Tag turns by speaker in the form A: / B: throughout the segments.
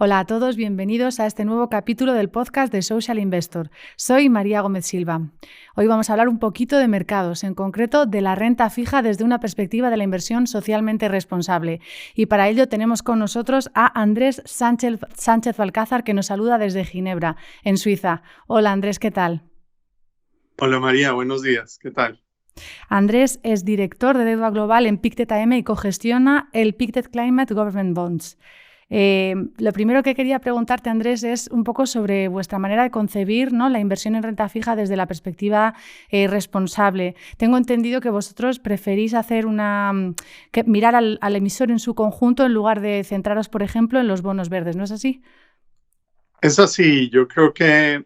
A: Hola a todos, bienvenidos a este nuevo capítulo del podcast de Social Investor. Soy María Gómez Silva. Hoy vamos a hablar un poquito de mercados, en concreto de la renta fija desde una perspectiva de la inversión socialmente responsable. Y para ello tenemos con nosotros a Andrés Sánchez Balcázar, que nos saluda desde Ginebra, en Suiza. Hola Andrés, ¿qué tal?
B: Hola María, buenos días, ¿qué tal?
A: Andrés es director de deuda global en Pictet AM y cogestiona el Pictet Climate Government Bonds. Lo primero que quería preguntarte, Andrés, es un poco sobre vuestra manera de concebir, ¿no?, la inversión en renta fija desde la perspectiva responsable. Tengo entendido que vosotros preferís hacer mirar al emisor en su conjunto en lugar de centraros, por ejemplo, en los bonos verdes, ¿no es así?
B: Es así, yo creo que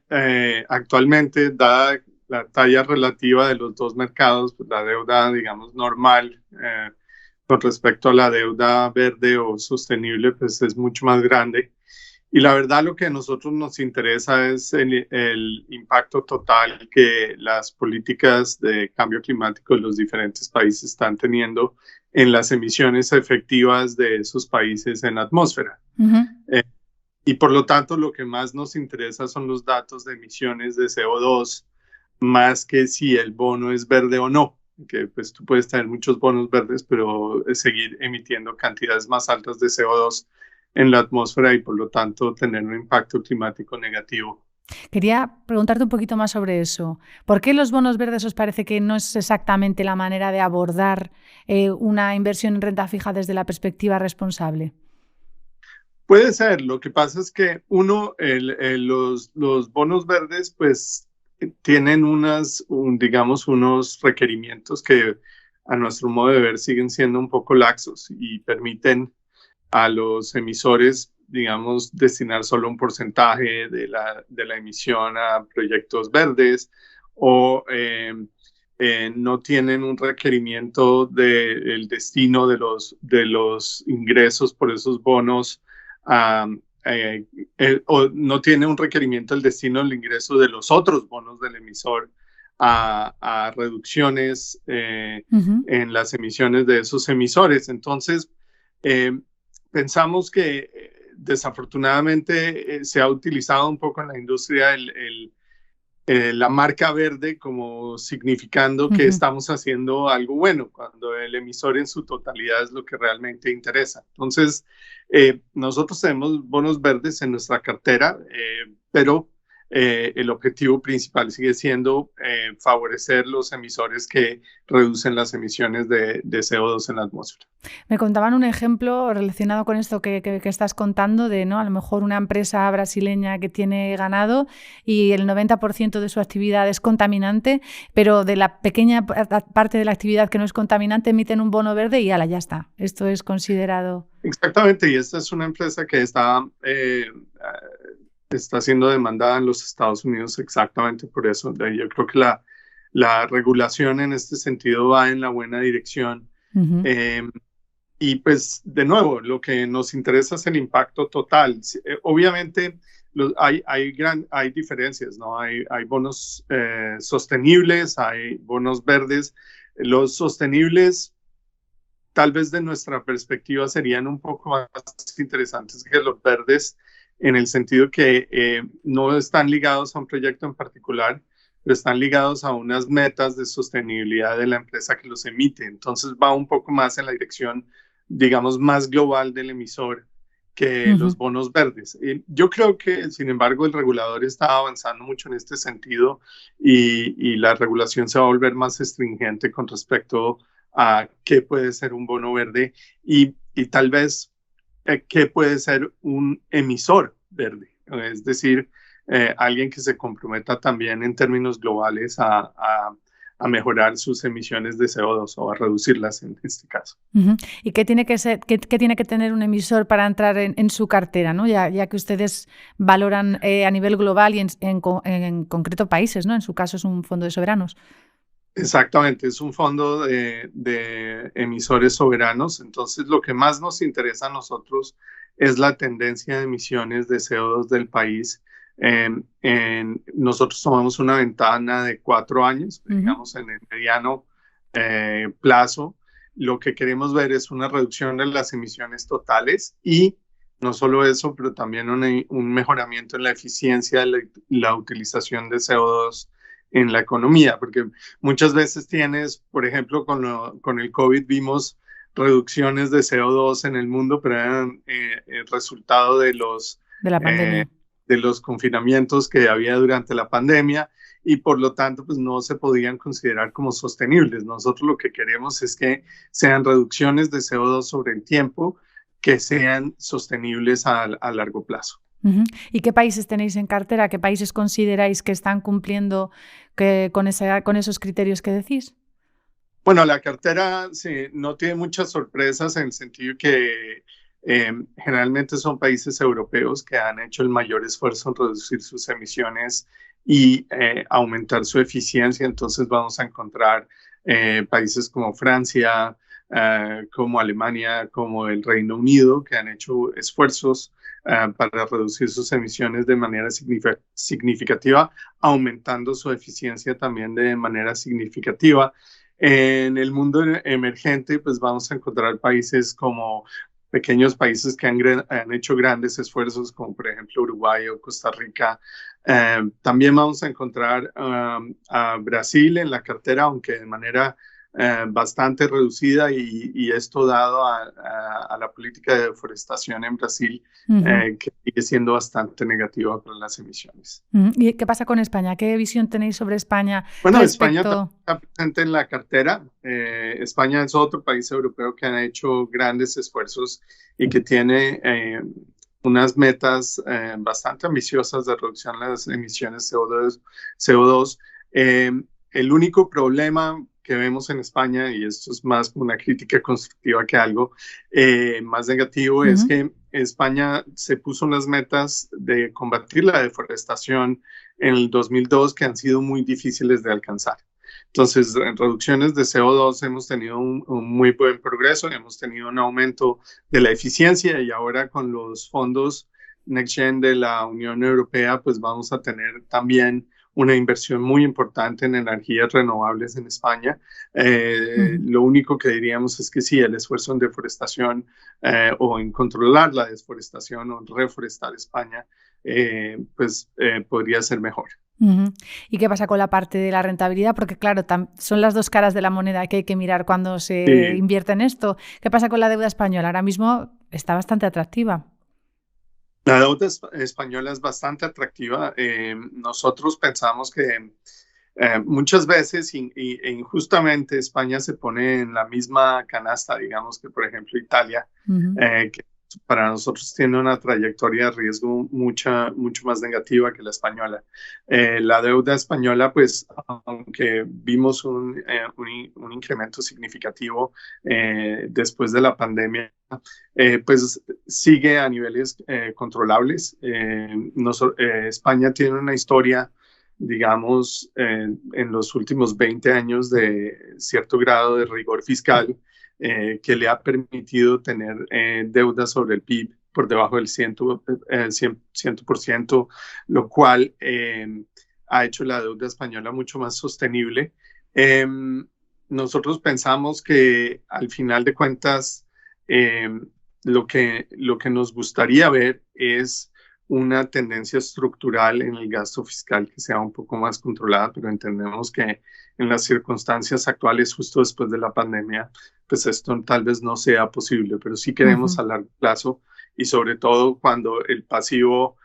B: actualmente, dada la talla relativa de los dos mercados, pues la deuda, digamos, normal con respecto a la deuda verde o sostenible, pues es mucho más grande. Y la verdad lo que a nosotros nos interesa es el impacto total que las políticas de cambio climático de los diferentes países están teniendo en las emisiones efectivas de esos países en la atmósfera.
A: Uh-huh.
B: Eh, y por lo tanto, lo que más nos interesa son los datos de emisiones de CO2, más que si el bono es verde o no. Que pues tú puedes tener muchos bonos verdes, pero seguir emitiendo cantidades más altas de CO2 en la atmósfera y por lo tanto tener un impacto climático negativo.
A: Quería preguntarte un poquito más sobre eso. ¿Por qué los bonos verdes os parece que no es exactamente la manera de abordar una inversión en renta fija desde la perspectiva responsable?
B: Puede ser, lo que pasa es que los bonos verdes pues tienen digamos, unos requerimientos que a nuestro modo de ver siguen siendo un poco laxos y permiten a los emisores, digamos, destinar solo un porcentaje de la emisión a proyectos verdes o no tienen un requerimiento del destino de los ingresos por esos bonos o no tiene un requerimiento del destino del ingreso de los otros bonos del emisor a reducciones
A: Uh-huh.
B: en las emisiones de esos emisores. Entonces, pensamos que desafortunadamente se ha utilizado un poco en la industria la marca verde como significando que
A: Uh-huh.
B: estamos haciendo algo bueno, cuando el emisor en su totalidad es lo que realmente interesa. Entonces, nosotros tenemos bonos verdes en nuestra cartera, pero el objetivo principal sigue siendo favorecer los emisores que reducen las emisiones de CO2 en la atmósfera.
A: Me contaban un ejemplo relacionado con esto que estás contando de, ¿no?, a lo mejor una empresa brasileña que tiene ganado y el 90% de su actividad es contaminante, pero de la pequeña parte de la actividad que no es contaminante emiten un bono verde y ala, ya está. Esto es considerado...
B: Exactamente, y esta es una empresa que está siendo demandada en los Estados Unidos exactamente por eso. Yo creo que la regulación en este sentido va en la buena dirección.
A: Uh-huh.
B: Eh, y pues, de nuevo, lo que nos interesa es el impacto total. Obviamente, hay diferencias, ¿no? Hay bonos sostenibles, hay bonos verdes. Los sostenibles, tal vez de nuestra perspectiva, serían un poco más interesantes que los verdes, en el sentido que no están ligados a un proyecto en particular, pero están ligados a unas metas de sostenibilidad de la empresa que los emite. Entonces va un poco más en la dirección, digamos, más global del emisor que
A: Uh-huh.
B: los bonos verdes. Yo creo que, sin embargo, el regulador está avanzando mucho en este sentido y la regulación se va a volver más estringente con respecto a qué puede ser un bono verde y tal vez qué puede ser un emisor verde. Es decir, alguien que se comprometa también en términos globales a mejorar sus emisiones de CO2 o a reducirlas en este caso.
A: Uh-huh. ¿Y qué tiene que ser, qué tiene que tener un emisor para entrar en su cartera, ¿no? Ya que ustedes valoran a nivel global y en concreto países, ¿no? En su caso es un fondo de soberanos.
B: Exactamente, es un fondo de emisores soberanos. Entonces, lo que más nos interesa a nosotros es la tendencia de emisiones de CO2 del país. Nosotros tomamos una ventana de 4 años,
A: Uh-huh.
B: digamos, en el mediano plazo. Lo que queremos ver es una reducción de las emisiones totales y No solo eso, pero también un mejoramiento en la eficiencia de la utilización de CO2 en la economía, porque muchas veces tienes, por ejemplo, con el COVID vimos reducciones de CO2 en el mundo, pero eran el resultado
A: de la
B: eh,
A: pandemia.
B: de los confinamientos que había durante la pandemia y por lo tanto pues no se podían considerar como sostenibles. Nosotros lo que queremos es que sean reducciones de CO2 sobre el tiempo que sean sostenibles a largo plazo.
A: ¿Y qué países tenéis en cartera? ¿Qué países consideráis que están cumpliendo con esos criterios que decís?
B: Bueno, la cartera sí, no tiene muchas sorpresas en el sentido que generalmente son países europeos que han hecho el mayor esfuerzo en reducir sus emisiones y aumentar su eficiencia. Entonces vamos a encontrar países como Francia, como Alemania, como el Reino Unido, que han hecho esfuerzos para reducir sus emisiones de manera significativa, aumentando su eficiencia también de manera significativa. En el mundo emergente, pues vamos a encontrar países como pequeños países que han hecho grandes esfuerzos, como por ejemplo Uruguay o Costa Rica. También vamos a encontrar a Brasil en la cartera, aunque de manera bastante reducida y esto dado a la política de deforestación en Brasil, que sigue siendo bastante negativa para las emisiones.
A: ¿Y qué pasa con España? ¿Qué visión tenéis sobre España
B: Bueno, España
A: respecto?
B: está presente en la cartera. España es otro país europeo que han hecho grandes esfuerzos y que tiene unas metas bastante ambiciosas de reducción de las emisiones CO2. El único problema que vemos en España, y esto es más una crítica constructiva que algo más negativo, es que España se puso unas metas de combatir la deforestación en el 2002 que han sido muy difíciles de alcanzar. Entonces, en reducciones de CO2 hemos tenido un muy buen progreso, hemos tenido un aumento de la eficiencia y ahora con los fondos NextGen de la Unión Europea, pues vamos a tener también una inversión muy importante en energías renovables en España. Lo único que diríamos es que sí, el esfuerzo en deforestación o en controlar la deforestación o reforestar España, pues podría ser mejor.
A: ¿Y qué pasa con la parte de la rentabilidad? Porque claro, son las dos caras de la moneda que hay que mirar cuando se
B: Sí.
A: invierte en esto. ¿Qué pasa con la deuda española? Ahora mismo está bastante atractiva.
B: La deuda española es bastante atractiva. Nosotros pensamos que muchas veces e injustamente España se pone en la misma canasta, digamos, que por ejemplo Italia, que para nosotros tiene una trayectoria de riesgo mucho más negativa que la española. La deuda española, pues, aunque vimos un incremento significativo después de la pandemia, pues sigue a niveles controlables. España tiene una historia, digamos, en los últimos 20 años de cierto grado de rigor fiscal que le ha permitido tener deuda sobre el PIB por debajo del 100%, lo cual ha hecho la deuda española mucho más sostenible. Nosotros pensamos que al final de cuentas lo que nos gustaría ver es una tendencia estructural en el gasto fiscal que sea un poco más controlada, pero entendemos que en las circunstancias actuales, justo después de la pandemia, pues esto tal vez no sea posible, pero sí queremos a largo plazo y sobre todo cuando el pasivo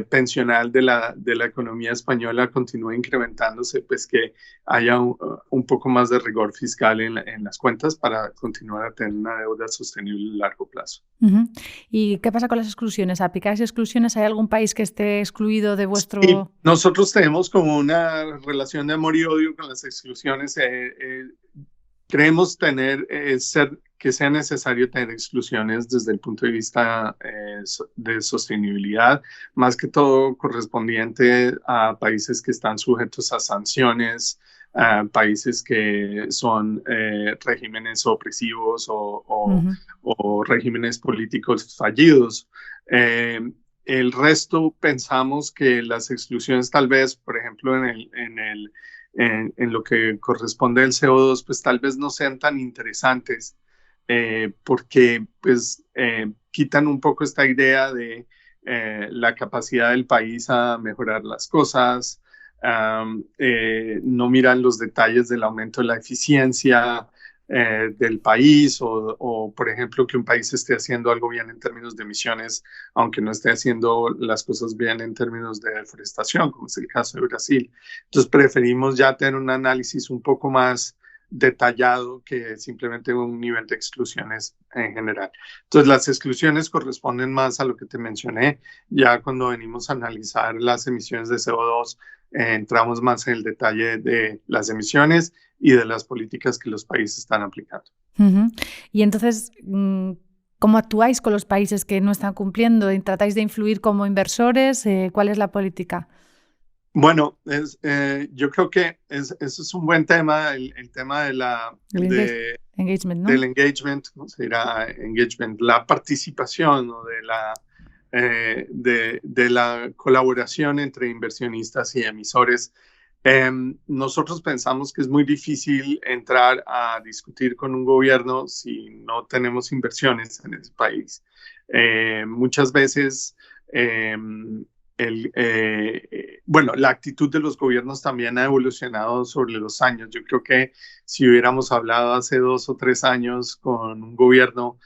B: pensional de la economía española continúe incrementándose, pues que haya un poco más de rigor fiscal en las cuentas para continuar a tener una deuda sostenible a largo plazo.
A: ¿Y qué pasa con las exclusiones? ¿Aplicáis exclusiones? ¿Hay algún país que esté excluido de vuestro...?
B: Sí, nosotros tenemos como una relación de amor y odio con las exclusiones. Creemos que sea necesario tener exclusiones desde el punto de vista de sostenibilidad, más que todo correspondiente a países que están sujetos a sanciones, a países que son regímenes opresivos o regímenes políticos fallidos. El resto pensamos que las exclusiones tal vez, por ejemplo, en lo que corresponde al CO2, pues tal vez no sean tan interesantes porque pues quitan un poco esta idea de la capacidad del país a mejorar las cosas, no miran los detalles del aumento de la eficiencia del país o, por ejemplo, que un país esté haciendo algo bien en términos de emisiones, aunque no esté haciendo las cosas bien en términos de deforestación, como es el caso de Brasil. Entonces, preferimos ya tener un análisis un poco más detallado que simplemente un nivel de exclusiones en general. Entonces, las exclusiones corresponden más a lo que te mencioné. Ya cuando venimos a analizar las emisiones de CO2, entramos más en el detalle de las emisiones y de las políticas que los países están aplicando.
A: Y entonces, ¿cómo actuáis con los países que no están cumpliendo? ¿Tratáis de influir como inversores? ¿Cuál es la política?
B: Bueno, yo creo que eso es un buen tema, el tema de
A: engagement, ¿no?
B: del engagement, ¿cómo se dirá? Engagement, la participación, ¿no? de la colaboración entre inversionistas y emisores. Nosotros pensamos que es muy difícil entrar a discutir con un gobierno si no tenemos inversiones en ese país. Muchas veces bueno, la actitud de los gobiernos también ha evolucionado sobre los años. Yo creo que si hubiéramos hablado hace 2 o 3 años con un gobierno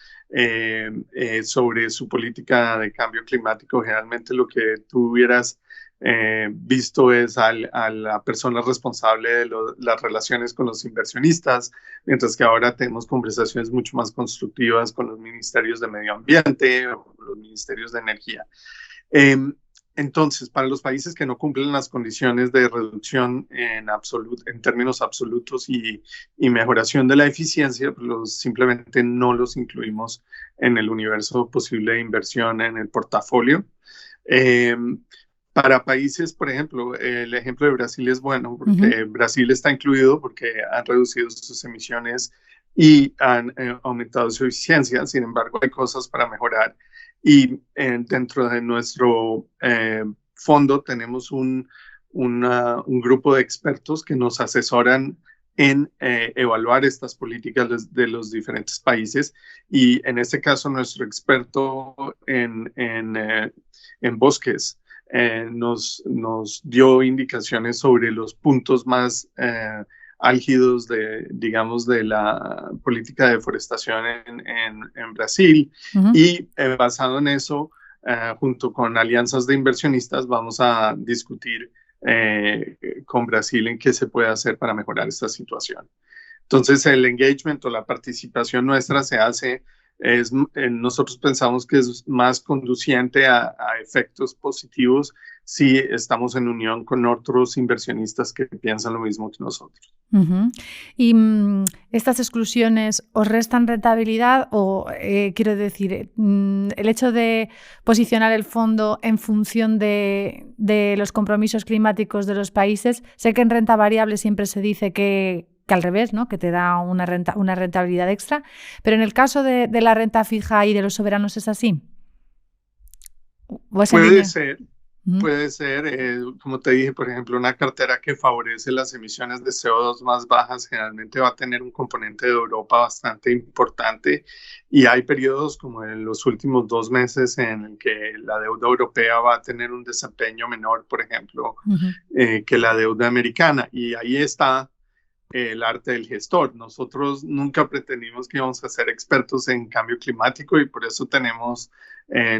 B: sobre su política de cambio climático, generalmente lo que tú hubieras visto es a la persona responsable de las relaciones con los inversionistas, mientras que ahora tenemos conversaciones mucho más constructivas con los ministerios de medio ambiente o los ministerios de energía. Entonces, para los países que no cumplen las condiciones de reducción en términos absolutos y mejoración de la eficiencia, pues simplemente no los incluimos en el universo posible de inversión en el portafolio. Para países, por ejemplo, el ejemplo de Brasil es bueno, porque Brasil está incluido porque han reducido sus emisiones y han aumentado su eficiencia. Sin embargo, hay cosas para mejorar. Y dentro de nuestro fondo tenemos un grupo de expertos que nos asesoran en evaluar estas políticas de los diferentes países. Y en este caso, nuestro experto en bosques nos dio indicaciones sobre los puntos más álgidos digamos, de la política de deforestación en Brasil. Y basado en eso, junto con alianzas de inversionistas, vamos a discutir con Brasil en qué se puede hacer para mejorar esta situación. Entonces, el engagement o la participación nuestra se hace, nosotros pensamos que es más conduciente a efectos positivos si estamos en unión con otros inversionistas que piensan lo mismo que nosotros.
A: ¿Y estas exclusiones os restan rentabilidad o, quiero decir, el hecho de posicionar el fondo en función de los compromisos climáticos de los países? Sé que en renta variable siempre se dice que al revés, ¿no? Que te da una rentabilidad extra, pero en el caso de la renta fija y de los soberanos, ¿es así?
B: Puede ser. Puede ser, como te dije, por ejemplo, una cartera que favorece las emisiones de CO2 más bajas generalmente va a tener un componente de Europa bastante importante, y hay periodos como en los últimos 2 meses en el que la deuda europea va a tener un desempeño menor, por ejemplo, que la deuda americana, y ahí está el arte del gestor. Nosotros nunca pretendimos que íbamos a ser expertos en cambio climático y por eso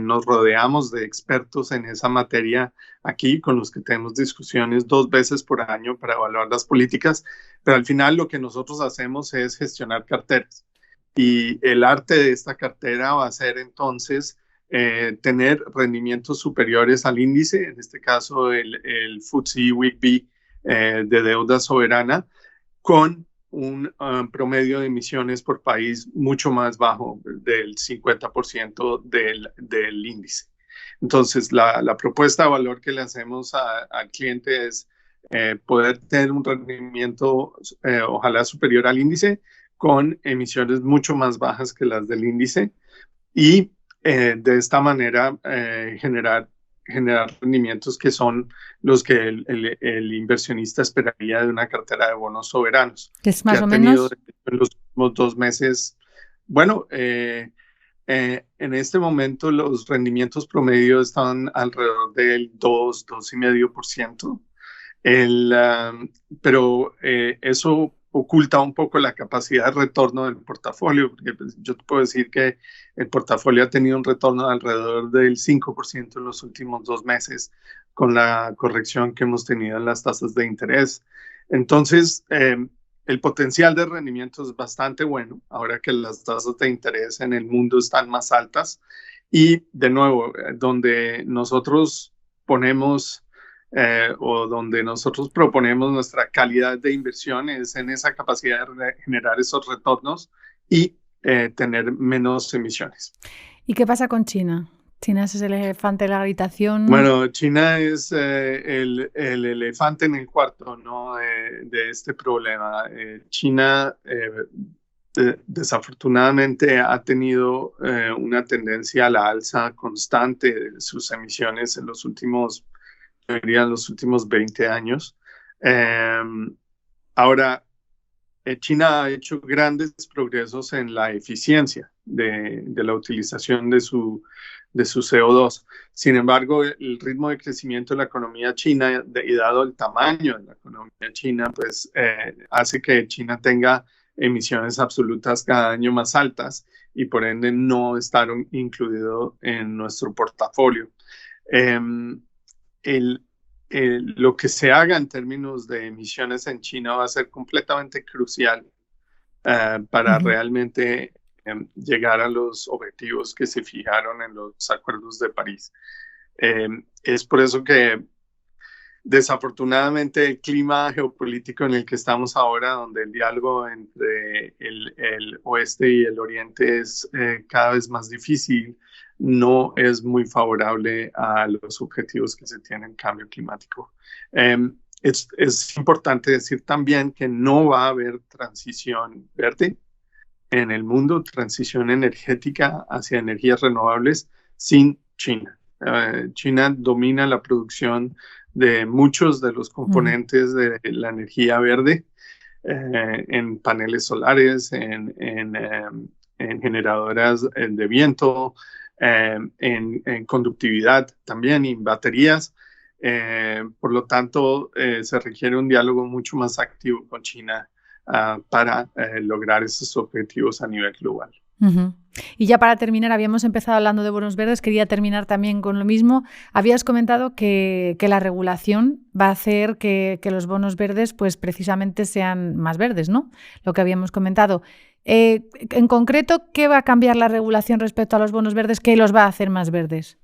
B: nos rodeamos de expertos en esa materia aquí, con los que tenemos discusiones 2 veces por año para evaluar las políticas, pero al final lo que nosotros hacemos es gestionar carteras, y el arte de esta cartera va a ser entonces tener rendimientos superiores al índice, en este caso el FTSE/WGBI de deuda soberana, con un promedio de emisiones por país mucho más bajo del 50% del índice. Entonces, la propuesta de valor que le hacemos al cliente es poder tener un rendimiento ojalá superior al índice, con emisiones mucho más bajas que las del índice, y de esta manera generar rendimientos que son los que el inversionista esperaría de una cartera de bonos soberanos.
A: Que es más
B: que
A: o
B: ha tenido
A: menos
B: en los últimos 2 meses Bueno, en este momento los rendimientos promedio están alrededor del 2,5%. El, pero eso oculta un poco la capacidad de retorno del portafolio, porque pues, yo te puedo decir que el portafolio ha tenido un retorno de alrededor del 5% en los últimos 2 meses, con la corrección que hemos tenido en las tasas de interés. Entonces, el potencial de rendimiento es bastante bueno, ahora que las tasas de interés en el mundo están más altas. Y de nuevo, donde nosotros ponemos o donde nosotros proponemos nuestra calidad de inversión es en esa capacidad de generar esos retornos y tener menos emisiones.
A: ¿Y qué pasa con China? China es el elefante de la habitación.
B: Bueno, China es el elefante en el cuarto, ¿no? De este problema. China desafortunadamente ha tenido una tendencia a la alza constante de sus emisiones en los últimos, yo diría, en los últimos 20 años. Ahora, China ha hecho grandes progresos en la eficiencia de la utilización de su CO2. Sin embargo, el ritmo de crecimiento de la economía china y dado el tamaño de la economía china, pues hace que China tenga emisiones absolutas cada año más altas y por ende no estar incluido en nuestro portafolio. El, lo que se haga en términos de emisiones en China va a ser completamente crucial para realmente llegar a los objetivos que se fijaron en los acuerdos de París. Es por eso que desafortunadamente el clima geopolítico en el que estamos ahora, donde el diálogo entre el oeste y el oriente es cada vez más difícil, no es muy favorable a los objetivos que se tienen en cambio climático. Es importante decir también que no va a haber transición verde en el mundo, transición energética hacia energías renovables sin China. China domina la producción de muchos de los componentes de la energía verde en paneles solares, en generadoras de viento, en conductividad también y en baterías. Por lo tanto, se requiere un diálogo mucho más activo con China para lograr esos objetivos a nivel global.
A: Y ya para terminar, habíamos empezado hablando de bonos verdes, quería terminar también con lo mismo. Habías comentado que la regulación va a hacer que los bonos verdes pues precisamente sean más verdes, ¿no? Lo que habíamos comentado. En concreto, ¿qué va a cambiar la regulación respecto a los bonos verdes? ¿Qué los va a hacer más verdes?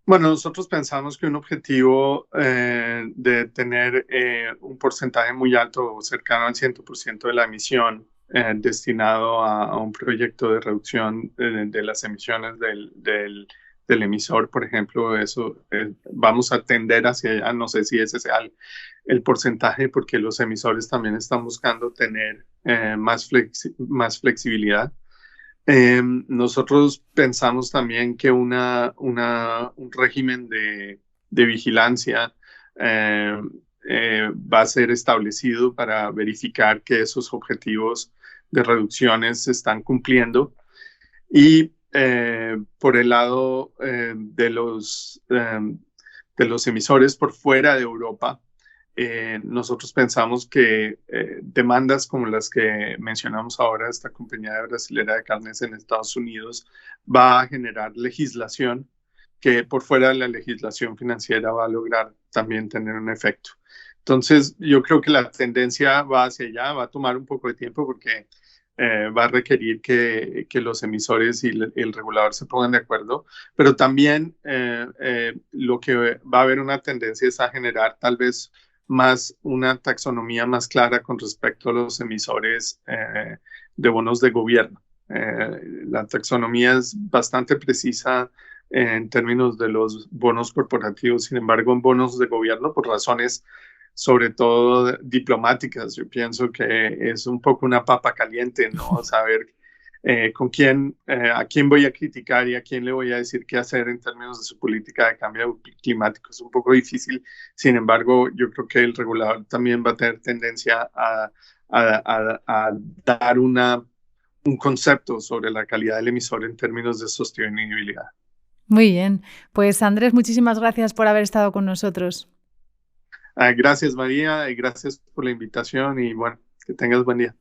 B: Bueno, nosotros pensamos que un objetivo de tener un porcentaje muy alto, cercano al 100% de la emisión, destinado a un proyecto de reducción de las emisiones del emisor, por ejemplo, eso vamos a tender hacia allá. No sé si ese sea el porcentaje, porque los emisores también están buscando tener más flexibilidad. Nosotros pensamos también que un régimen de vigilancia va a ser establecido para verificar que esos objetivos de reducciones se están cumpliendo. Y por el lado de los emisores por fuera de Europa, nosotros pensamos que demandas como las que mencionamos ahora, esta compañía brasilera de carnes en Estados Unidos, va a generar legislación que por fuera de la legislación financiera va a lograr también tener un efecto. Entonces, yo creo que la tendencia va hacia allá, va a tomar un poco de tiempo porque va a requerir que los emisores y el regulador se pongan de acuerdo, pero también lo que va a haber una tendencia es a generar tal vez más una taxonomía más clara con respecto a los emisores de bonos de gobierno. La taxonomía es bastante precisa en términos de los bonos corporativos, sin embargo, en bonos de gobierno, por razones sobre todo diplomáticas, yo pienso que es un poco una papa caliente, ¿no? Saber a quién voy a criticar y a quién le voy a decir qué hacer en términos de su política de cambio climático. Es un poco difícil. Sin embargo, yo creo que el regulador también va a tener tendencia a dar un concepto sobre la calidad del emisor en términos de sostenibilidad.
A: Muy bien. Pues Andrés, muchísimas gracias por haber estado con nosotros.
B: Gracias, María, y gracias por la invitación y bueno, que tengas buen día.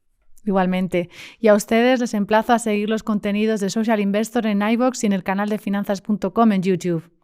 A: Igualmente. Y a ustedes les emplazo a seguir los contenidos de Social Investor en iVoox y en el canal de finanzas.com en YouTube.